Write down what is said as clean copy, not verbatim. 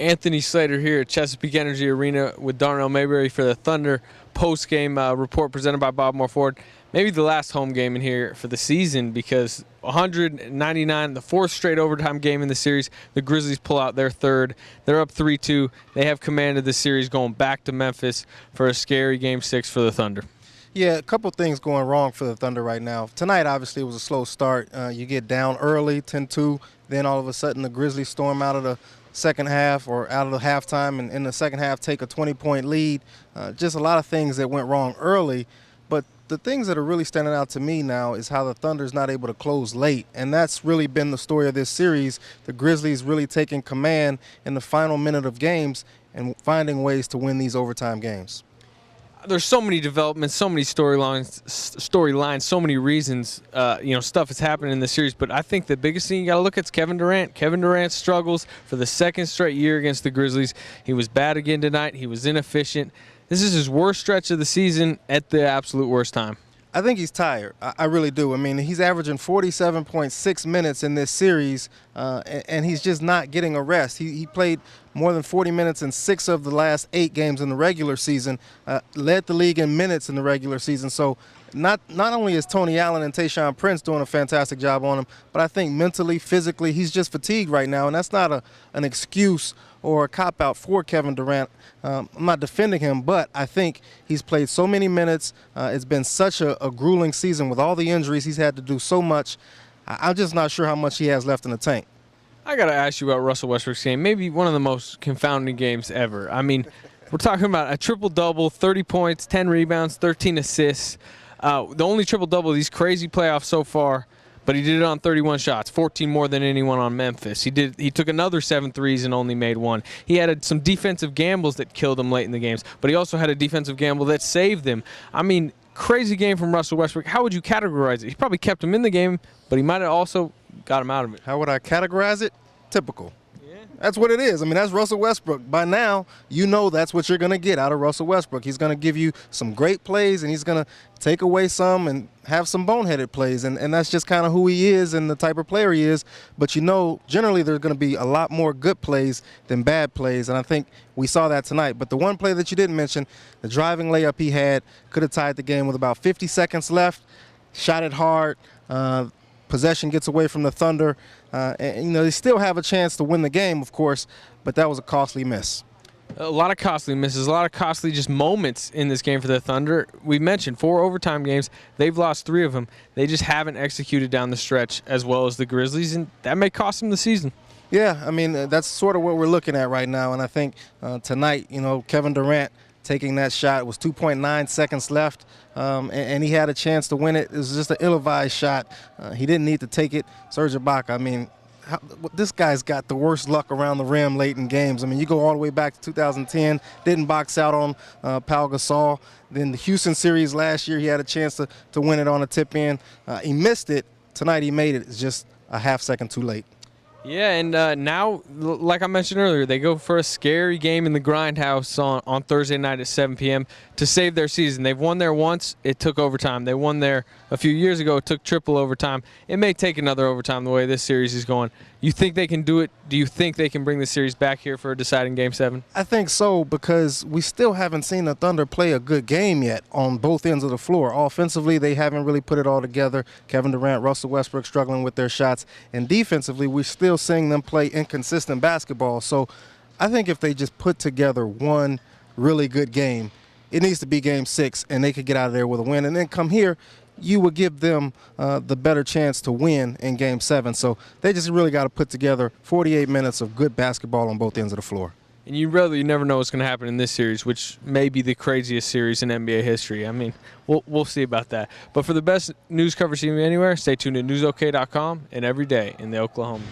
Anthony Slater here at Chesapeake Energy Arena with Darnell Mayberry for the Thunder post-game report presented by Bob Moore Ford. Maybe the last home game in here for the season, because 199, the fourth straight overtime game in the series. The Grizzlies pull out their third. They're up 3-2. They have commanded the series going back to Memphis for a scary Game 6 for the Thunder. Yeah, a couple things going wrong for the Thunder right now. Tonight, obviously, it was a slow start. You get down early, 10-2. Then all of a sudden, the Grizzlies storm out of the second half or out of the halftime, and in the second half take a 20-point lead. Just a lot of things that went wrong early. But the things that are really standing out to me now is how the Thunder's not able to close late, and that's really been the story of this series. The Grizzlies really taking command in the final minute of games and finding ways to win these overtime games. There's so many developments, so many storylines, so many reasons, stuff that's happening in the series. But I think the biggest thing you got to look at is Kevin Durant. Kevin Durant struggles for the second straight year against the Grizzlies. He was bad again tonight. He was inefficient. This is his worst stretch of the season at the absolute worst time. I think he's tired. I really do. I mean, he's averaging 47.6 minutes in this series, and he's just not getting a rest. He played more than 40 minutes in 6 of the last 8 games in the regular season, led the league in minutes in the regular season. So not only is Tony Allen and Tayshaun Prince doing a fantastic job on him, but I think mentally, physically, he's just fatigued right now, and that's not an excuse or a cop-out for Kevin Durant. I'm not defending him, but I think he's played so many minutes. It's been such a grueling season with all the injuries. He's had to do so much. I'm just not sure how much he has left in the tank. I got to ask you about Russell Westbrook's game, maybe one of the most confounding games ever. I mean, we're talking about a triple-double, 30 points, 10 rebounds, 13 assists. The only triple-double of these crazy playoffs so far, but he did it on 31 shots, 14 more than anyone on Memphis. He took another 7 threes and only made 1. He had some defensive gambles that killed him late in the games, but he also had a defensive gamble that saved him. I mean, crazy game from Russell Westbrook. How would you categorize it? He probably kept him in the game, but he might have also got him out of it. How would I categorize it? Typical. That's what it is. I mean, that's Russell Westbrook. By now, you know that's what you're going to get out of Russell Westbrook. He's going to give you some great plays, and he's going to take away some and have some boneheaded plays. And that's just kind of who he is and the type of player he is. But you know, generally there's going to be a lot more good plays than bad plays, and I think we saw that tonight. But the one play that you didn't mention, the driving layup he had, could have tied the game with about 50 seconds left, shot it hard. Possession gets away from the Thunder. And they still have a chance to win the game, of course, but that was a costly miss. A lot of costly misses, a lot of costly just moments in this game for the Thunder. We mentioned 4 overtime games. They've lost 3 of them. They just haven't executed down the stretch as well as the Grizzlies, and that may cost them the season. Yeah, I mean, that's sort of what we're looking at right now, and I think tonight, Kevin Durant taking that shot. It was 2.9 seconds left, and he had a chance to win it. It was just an ill-advised shot. He didn't need to take it. Serge Ibaka, I mean, this guy's got the worst luck around the rim late in games. I mean, you go all the way back to 2010, didn't box out on Pau Gasol. Then the Houston series last year, he had a chance to win it on a tip-in. He missed it. Tonight he made it. It's just a half second too late. Yeah, and now, like I mentioned earlier, they go for a scary game in the Grindhouse on Thursday night at 7 p.m. to save their season. They've won there once. It took overtime. They won there a few years ago. It took triple overtime. It may take another overtime the way this series is going. You think they can do it? Do you think they can bring the series back here for a deciding Game 7? I think so, because we still haven't seen the Thunder play a good game yet on both ends of the floor. Offensively, they haven't really put it all together. Kevin Durant, Russell Westbrook struggling with their shots. And defensively, we're still seeing them play inconsistent basketball. So I think if they just put together one really good game, it needs to be Game 6, and they could get out of there with a win. And then come here, you would give them the better chance to win in Game 7. So they just really got to put together 48 minutes of good basketball on both ends of the floor. And you never know what's going to happen in this series, which may be the craziest series in NBA history. I mean, we'll see about that. But for the best news coverage anywhere, stay tuned to newsok.com and every day in the Oklahoma.